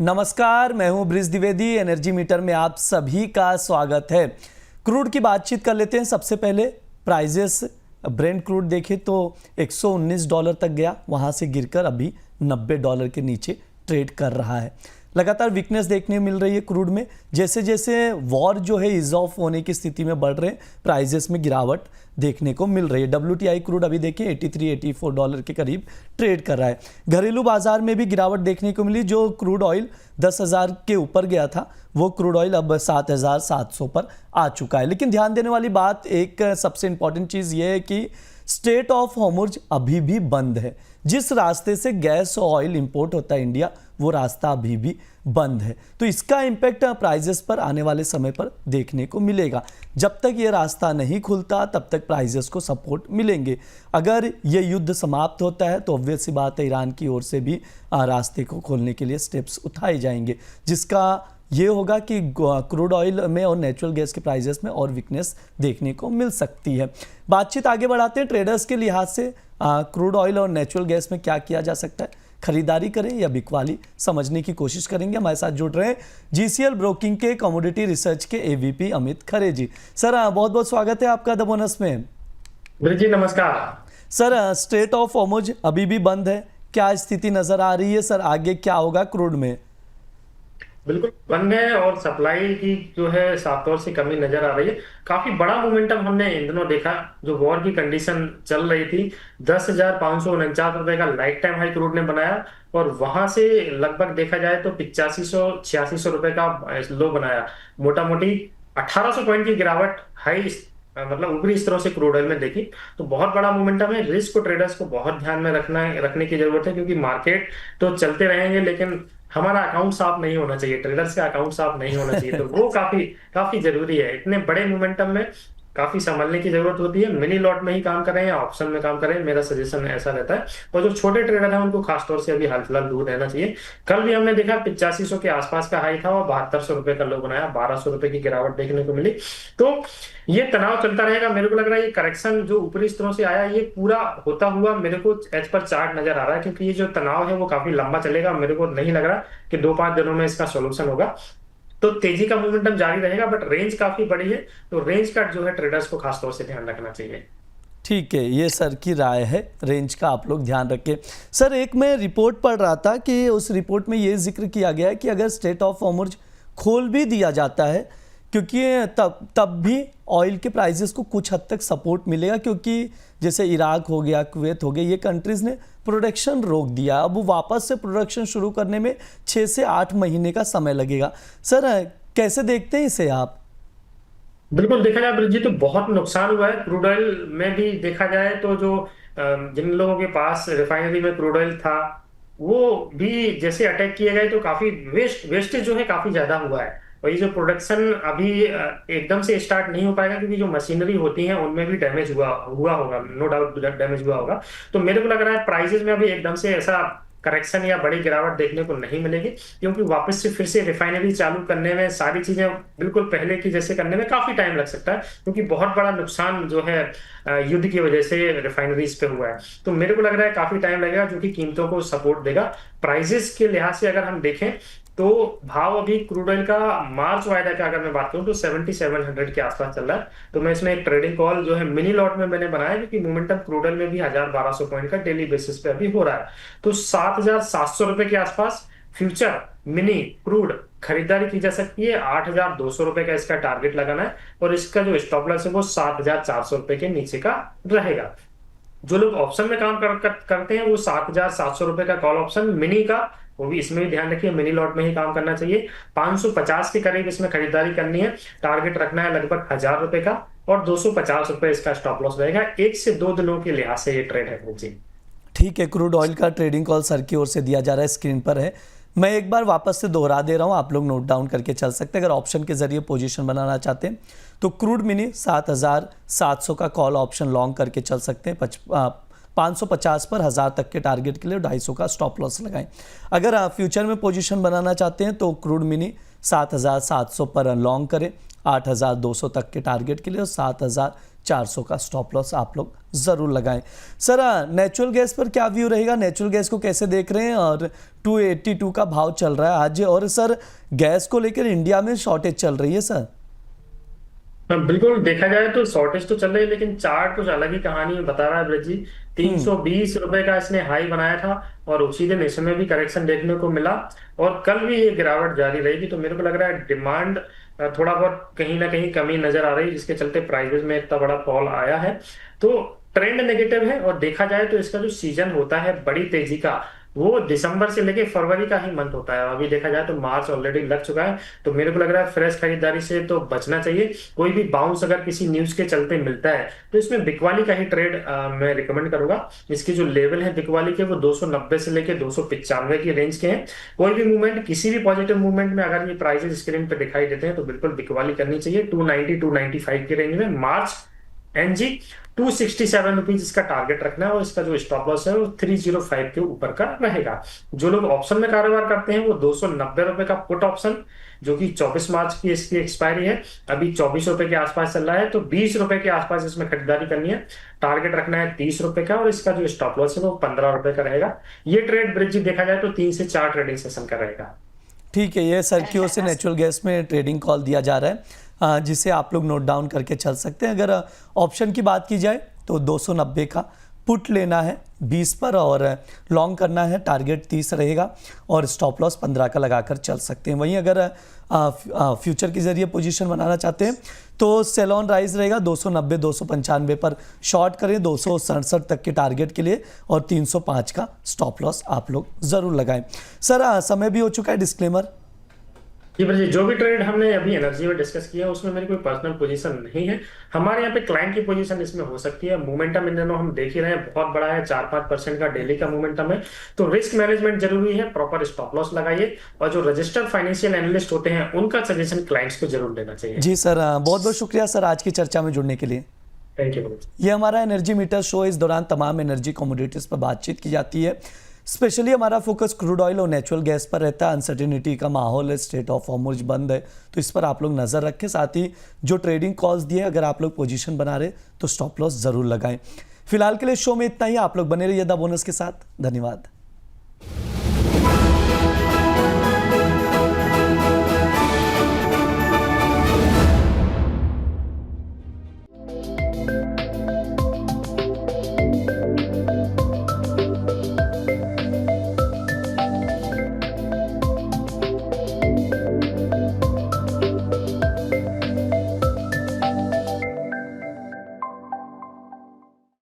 नमस्कार, मैं हूं ब्रिज द्विवेदी। एनर्जी मीटर में आप सभी का स्वागत है। क्रूड की बातचीत कर लेते हैं। सबसे पहले प्राइजेस ब्रेंट क्रूड देखें तो $119 तक गया, वहां से गिरकर अभी $90 के नीचे ट्रेड कर रहा है। लगातार वीकनेस देखने मिल रही है क्रूड में। जैसे जैसे वॉर जो है इज ऑफ होने की स्थिति में बढ़ रहे हैं, प्राइजेस में गिरावट देखने को मिल रही है। WTI क्रूड अभी देखिए $83-84 के करीब ट्रेड कर रहा है। घरेलू बाजार में भी गिरावट देखने को मिली। जो क्रूड ऑयल 10,000 के ऊपर गया था, वो क्रूड ऑयल अब 7,700 पर आ चुका है। लेकिन ध्यान देने वाली बात, एक सबसे इंपॉर्टेंट चीज़ ये है कि स्ट्रेट ऑफ हॉर्मुज अभी भी बंद है। जिस रास्ते से गैस और ऑयल इंपोर्ट होता है इंडिया, वो रास्ता अभी भी बंद है। तो इसका इम्पैक्ट प्राइजेस पर आने वाले समय पर देखने को मिलेगा। जब तक ये रास्ता नहीं खुलता तब तक प्राइजेस को सपोर्ट मिलेंगे। अगर ये युद्ध समाप्त होता है तो ऑब्वियस सी बात है, ईरान की ओर से भी रास्ते को खोलने के लिए स्टेप्स उठाए जाएंगे, जिसका ये होगा कि क्रूड ऑयल में और नेचुरल गैस के प्राइजेस में और वीकनेस देखने को मिल सकती है। बातचीत आगे बढ़ाते हैं। ट्रेडर्स के लिहाज से क्रूड ऑयल और नेचुरल गैस में क्या किया जा सकता है, खरीदारी करें या बिकवाली, समझने की कोशिश करेंगे। हमारे साथ जुड़ रहे हैं GCL ब्रोकिंग के कमोडिटी रिसर्च के AVP अमित खरे जी। सर बहुत बहुत स्वागत है आपका द बोनस में। जी नमस्कार सर, स्ट्रेट ऑफ हॉर्मुज अभी भी बंद है, क्या स्थिति नजर आ रही है सर? आगे क्या होगा क्रूड में? बिल्कुल बंद है और सप्लाई की जो है साफ तौर से कमी नजर आ रही है। काफी बड़ा मोमेंटम हमने इन दिनों देखा। जो वॉर की कंडीशन चल रही थी, 10,549 रुपए का लाइफ टाइम हाई क्रूड ने बनाया और वहां से लगभग देखा जाए तो 8500-8600 रुपए का लो बनाया। मोटा मोटी 1800 पॉइंट की गिरावट हाई मतलब ऊपरी स्तरों से क्रूड ऑयल में देखी। तो बहुत बड़ा मोमेंटम है। रिस्क को ट्रेडर्स को बहुत ध्यान में रखने की जरूरत है, क्योंकि मार्केट तो चलते रहेंगे लेकिन हमारा अकाउंट साफ नहीं होना चाहिए, ट्रेडर्स का अकाउंट साफ नहीं होना चाहिए। तो वो काफी काफी जरूरी है। इतने बड़े मोमेंटम में काफी संभलने की जरूरत होती है। मिनी लॉट में ही काम करें या ऑप्शन में काम करें, मेरा सजेशन ऐसा रहता है। और जो छोटे ट्रेडर हैं उनको खासतौर से अभी हाल फिलहाल दूर रहना चाहिए। कल भी हमने देखा 8500 के आसपास का हाई था और 7200 रुपए का लो बनाया, 1200 रुपए की गिरावट देखने को मिली। तो ये तनाव चलता रहेगा। मेरे को लग रहा है ये करेक्शन जो ऊपरी स्तरों से आया, ये पूरा होता हुआ मेरे को एज पर चार्ट नजर आ रहा है, क्योंकि ये जो तनाव है वो काफी लंबा चलेगा। मेरे को नहीं लग रहा कि 2-5 दिनों में इसका सोल्यूशन होगा। तो तेजी का मोमेंटम जारी रहेगा, बट रेंज काफी बड़ी है, तो रेंज का जो है ट्रेडर्स को खासतौर से ध्यान रखना चाहिए। ठीक है, ये सर की राय है, रेंज का आप लोग ध्यान रखें। सर, एक मैं रिपोर्ट पढ़ रहा था कि उस रिपोर्ट में ये जिक्र किया गया है कि अगर स्ट्रेट ऑफ हॉर्मुज खोल भी दिया जाता है, क्योंकि तब भी ऑयल के प्राइसेस को कुछ हद तक सपोर्ट मिलेगा, क्योंकि जैसे इराक हो गया, कुवैत हो गया, ये कंट्रीज़ ने प्रोडक्शन रोक दिया। अब वो वापस से प्रोडक्शन शुरू करने में 6 से 8 महीने का समय लगेगा। सर, कैसे देखते हैं इसे आप? बिल्कुल देखा जाए ब्रिज जी तो बहुत नुकसान हुआ है। क्रूड ऑयल में भी देखा जाए तो जो जिन लोगों के पास रिफाइनरी में क्रूड ऑयल था वो भी जैसे अटैक किए गए, तो काफी वेस्टेज जो है काफी ज्यादा हुआ है। और ये जो प्रोडक्शन अभी एकदम से स्टार्ट नहीं हो पाएगा, क्योंकि जो मशीनरी होती है उनमें भी डैमेज हुआ होगा, नो डाउट डैमेज हुआ होगा। तो मेरे को लग रहा है प्राइसेस में अभी एकदम से ऐसा करेक्शन या बड़ी गिरावट देखने को नहीं मिलेगी, क्योंकि वापस से फिर से रिफाइनरी चालू करने में, सारी चीजें बिल्कुल पहले की जैसे करने में काफी टाइम लग सकता है, क्योंकि बहुत बड़ा नुकसान जो है युद्ध की वजह से रिफाइनरीज पे हुआ है। तो मेरे को लग रहा है काफी टाइम लगेगा, जो कि कीमतों को सपोर्ट देगा। प्राइजेस के लिहाज से अगर हम देखें तो भाव अभी क्रूड ऑयल का मार्च वायदा का अगर मैं बात करूं तो 7700 के आसपास चल रहा है। तो मैं इसमें एक ट्रेडिंग कॉल जो है मिनी लॉट में मैंने बनाया, क्योंकि मोमेंटम क्रूड ऑयल में भी 1200 पॉइंट का डेली बेसिस पे अभी हो रहा है। तो 7700 रुपए के आसपास फ्यूचर मिनी क्रूड खरीदारी की जा सकती है। 8200 रुपए का इसका टारगेट लगाना है और इसका जो स्टॉप लॉस है वो 7400 रुपए के नीचे का रहेगा। जो लोग ऑप्शन में काम करते हैं वो 7700 रुपए का कॉल ऑप्शन मिनी का, वो भी इसमें भी ध्यान रखिए मिनी लॉट में ही काम करना चाहिए। 550 के करीब इसमें खरीदारी करनी है। टारगेट रखना है लगभग 1000 रुपए का और 250 रुपए इसका स्टॉप लॉस रहेगा। 1 से 2 दिनों के लिहाज से ये ट्रेड है जी। ठीक है, क्रूड ऑयल का ट्रेडिंग कॉल सर की ओर से दिया जा रहा है, स्क्रीन पर है। मैं एक बार वापस से दोहरा दे रहा हूं, आप लोग नोट डाउन करके चल सकते हैं। अगर ऑप्शन के जरिए पोजीशन बनाना चाहते हैं तो क्रूड मिनी 7700 का कॉल ऑप्शन लॉन्ग करके चल सकते हैं। 550 पर 1000 तक के टारगेट के लिए 250 का स्टॉप लॉस लगाएं। अगर आप फ्यूचर में पोजीशन बनाना चाहते हैं तो क्रूड मिनी 7700 पर लॉन्ग करें, 8200 तक के टारगेट के लिए और 400 का स्टॉप लॉस आप लोग ज़रूर लगाएं। सर नेचुरल गैस पर क्या व्यू रहेगा, नेचुरल गैस को कैसे देख रहे हैं? और 282 का भाव चल रहा है आज, और सर गैस को लेकर इंडिया में शॉर्टेज चल रही है सर। हाँ, बिल्कुल देखा जाए तो शॉर्टेज तो चल रही है, लेकिन चार्ट कुछ अलग ही कहानी बता रहा है ब्रज जी। 320 रुपए का इसने हाई बनाया था और उसी दिन इसमें भी करेक्शन देखने को मिला, और कल भी ये गिरावट जारी रहेगी। तो मेरे को लग रहा है डिमांड थोड़ा बहुत कहीं ना कहीं कमी नजर आ रही है, जिसके चलते प्राइसेस में इतना बड़ा फॉल आया है। तो ट्रेंड नेगेटिव है, और देखा जाए तो इसका जो सीजन होता है बड़ी तेजी का, वो दिसंबर से लेके फरवरी का ही मंथ होता है। अभी देखा जाए तो मार्च ऑलरेडी लग चुका है, तो मेरे को लग रहा है फ्रेश खरीदारी से तो बचना चाहिए। कोई भी बाउंस अगर किसी न्यूज के चलते मिलता है तो इसमें बिकवाली का ही ट्रेड मैं रिकमेंड करूंगा। इसके जो लेवल है बिकवाली के, वो 290 से लेके 295 की रेंज के हैं। कोई भी मूवमेंट, किसी भी पॉजिटिव मूवमेंट में अगर ये प्राइसेस स्क्रीन पे दिखाई देते हैं तो बिल्कुल बिकवाली करनी चाहिए। 290 295 की रेंज में मार्च एनजी 267 रुपीज इसका टारगेट रखना है, और इसका जो स्टॉप लॉस है वो 305 के ऊपर का रहेगा। जो लोग ऑप्शन में कारोबार करते हैं वो 290 रुपए का पुट ऑप्शन, जो कि 24 मार्च की इसकी एक्सपायरी है, अभी 24 रुपए के आसपास चल रहा है, तो 20 रुपए के आसपास इसमें खरीदारी करनी है। टारगेट रखना है 30 रुपए का, और इसका जो स्टॉप लॉस है वो 15 रुपए का रहेगा। ये ट्रेड ब्रिज देखा जाए तो 3 से 4 ट्रेडिंग सेशन का रहेगा। ठीक है, ये सर की ओर से नेचुरल गैस में ट्रेडिंग कॉल दिया जा रहा है, जिसे आप लोग नोट डाउन करके चल सकते हैं। अगर ऑप्शन की बात की जाए तो 290 का पुट लेना है 20 पर, और लॉन्ग करना है, टारगेट 30 रहेगा, और स्टॉप लॉस 15 का लगाकर चल सकते हैं। वहीं अगर फ्यूचर के जरिए पोजीशन बनाना चाहते हैं तो सेल ऑन राइज रहेगा 290 295 पर, शॉर्ट करें 267 तक के टारगेट के लिए, और 305 का स्टॉप लॉस आप लोग ज़रूर लगाएं। सर समय भी हो चुका है, डिस्क्लेमर। जी भाई, जो भी ट्रेड हमने अभी एनर्जी में डिस्कस किया उसमें मेरी कोई पर्सनल पोजीशन नहीं है। हमारे यहाँ पे क्लाइंट की पोजीशन इसमें हो सकती है। मोमेंटम इन दिनों हम देख ही रहे हैं, बहुत बड़ा है, 4-5% का डेली का मोमेंटम है। तो रिस्क मैनेजमेंट जरूरी है, प्रॉपर स्टॉप लॉस लगाइए, और जो रजिस्टर्ड फाइनेंशियल एनालिस्ट होते हैं उनका सजेशन क्लाइंट्स को जरूर लेना चाहिए। जी सर, बहुत बहुत शुक्रिया सर आज की चर्चा में जुड़ने के लिए। Thank you. ये हमारा एनर्जी मीटर शो, इस दौरान तमाम एनर्जी कमोडिटीज़ पर बातचीत की जाती है। स्पेशली हमारा फोकस क्रूड ऑयल और नेचुरल गैस पर रहता है। अनसर्टेनिटी का माहौल है, स्टेट ऑफ हॉर्मुज़ बंद है, तो इस पर आप लोग नज़र रखें। साथ ही जो ट्रेडिंग कॉल्स दिए, अगर आप लोग पोजीशन बना रहे तो स्टॉप लॉस ज़रूर लगाएं। फिलहाल के लिए शो में इतना ही। आप लोग बने रहिए द बोनस के साथ। धन्यवाद।